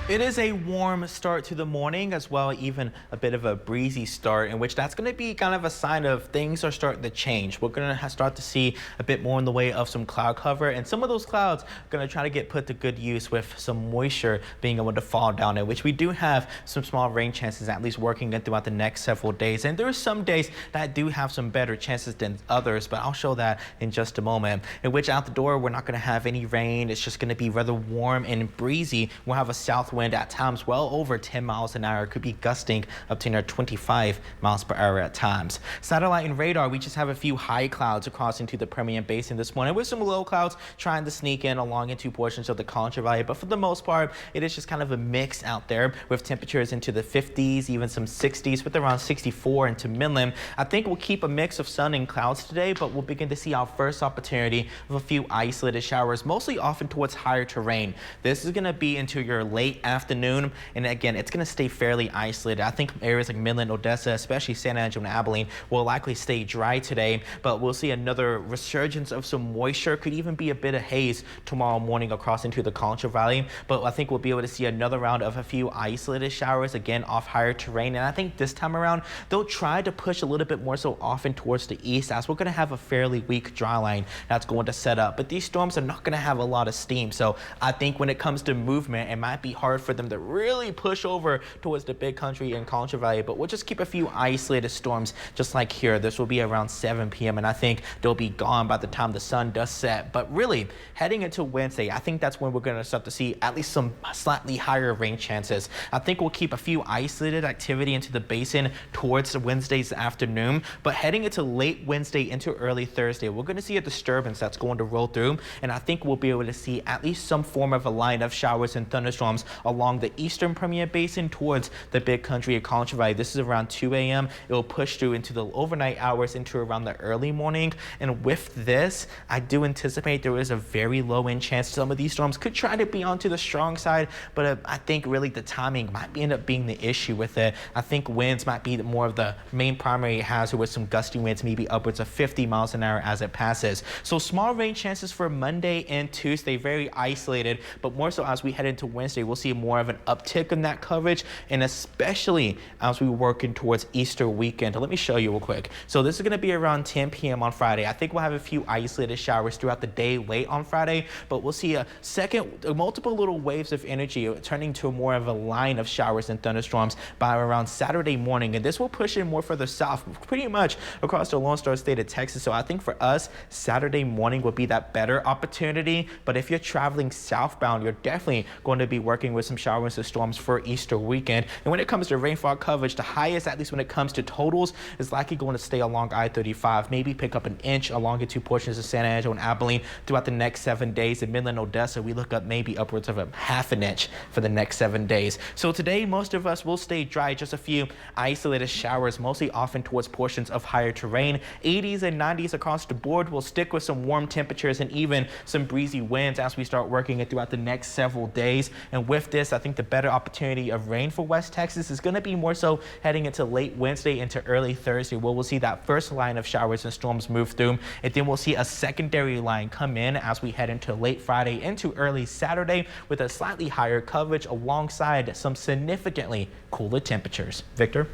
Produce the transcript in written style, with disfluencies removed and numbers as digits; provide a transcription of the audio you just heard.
It is a warm start to the morning as well, even a bit of a breezy start in which that's going to be kind of a sign of things are starting to change. We're going to start to see a bit more in the way of some cloud cover, and some of those clouds are going to try to get put to good use with some moisture being able to fall down, in which we do have some small rain chances at least working in throughout the next several days. And there are some days that do have some better chances than others, but I'll show that in just a moment. In which out the door, we're not going to have any rain. It's just going to be rather warm and breezy. We'll have a south wind at times well over 10 miles an hour. Could be gusting up to near 25 miles per hour at times. Satellite and radar, we just have a few high clouds across into the Permian Basin this morning, with some low clouds trying to sneak in along into portions of the Contra Valley. But for the most part, it is just kind of a mix out there with temperatures into the 50s, even some 60s, with around 64 into Midland. I think we'll keep a mix of sun and clouds today, but we'll begin to see our first opportunity of a few isolated showers, mostly often towards higher terrain. This is going to be into your late afternoon. And again, it's going to stay fairly isolated. I think areas like Midland, Odessa, especially San Angelo and Abilene, will likely stay dry today, but we'll see another resurgence of some moisture. Could even be a bit of haze tomorrow morning across into the Contra Valley, but I think we'll be able to see another round of a few isolated showers, again off higher terrain. And I think this time around, they'll try to push a little bit more so often towards the east, as we're going to have a fairly weak dry line that's going to set up. But these storms are not going to have a lot of steam, so I think when it comes to movement, it might be hard for them to really push over towards the big country in Contra Valley. But we'll just keep a few isolated storms just like here. This will be around 7 p.m. and I think they'll be gone by the time the sun does set. But really, heading into Wednesday, I think that's when we're going to start to see at least some slightly higher rain chances. I think we'll keep a few isolated activity into the basin towards Wednesday's afternoon, but heading into late Wednesday into early Thursday, we're going to see a disturbance that's going to roll through, and I think we'll be able to see at least some form of a line of showers and thunderstorms along the eastern Permian Basin towards the big country of Contra Valley. This is around 2 a.m. It will push through into the overnight hours into around the early morning. And with this, I do anticipate there is a very low end chance some of these storms could try to be onto the strong side, but I think really the timing might end up being the issue with it. I think winds might be more of the main primary hazard, with some gusty winds, maybe upwards of 50 miles an hour as it passes. So small rain chances for Monday and Tuesday, very isolated, but more so as we head into Wednesday, we'll see more of an uptick in that coverage, and especially as we working towards Easter weekend. Let me show you real quick. So this is going to be around 10 p.m. on Friday. I think we'll have a few isolated showers throughout the day late on Friday, but we'll see multiple little waves of energy turning to more of a line of showers and thunderstorms by around Saturday morning, and this will push in more further south, pretty much across the Lone Star State of Texas. So I think for us, Saturday morning will be that better opportunity, but if you're traveling southbound, you're definitely going to be working with some showers and storms for Easter weekend. And when it comes to rainfall coverage, the highest, at least when it comes to totals, is likely going to stay along I-35, maybe pick up an inch along into portions of San Angelo and Abilene throughout the next 7 days. In Midland, Odessa, we look up maybe upwards of a half an inch for the next 7 days. So today, most of us will stay dry, just a few isolated showers, mostly often towards portions of higher terrain. 80s and 90s across the board. Will stick with some warm temperatures and even some breezy winds as we start working it throughout the next several days. And with this, I think the better opportunity of rain for West Texas is going to be more so heading into late Wednesday into early Thursday, where we'll see that first line of showers and storms move through, and then we'll see a secondary line come in as we head into late Friday into early Saturday with a slightly higher coverage alongside some significantly cooler temperatures. Victor?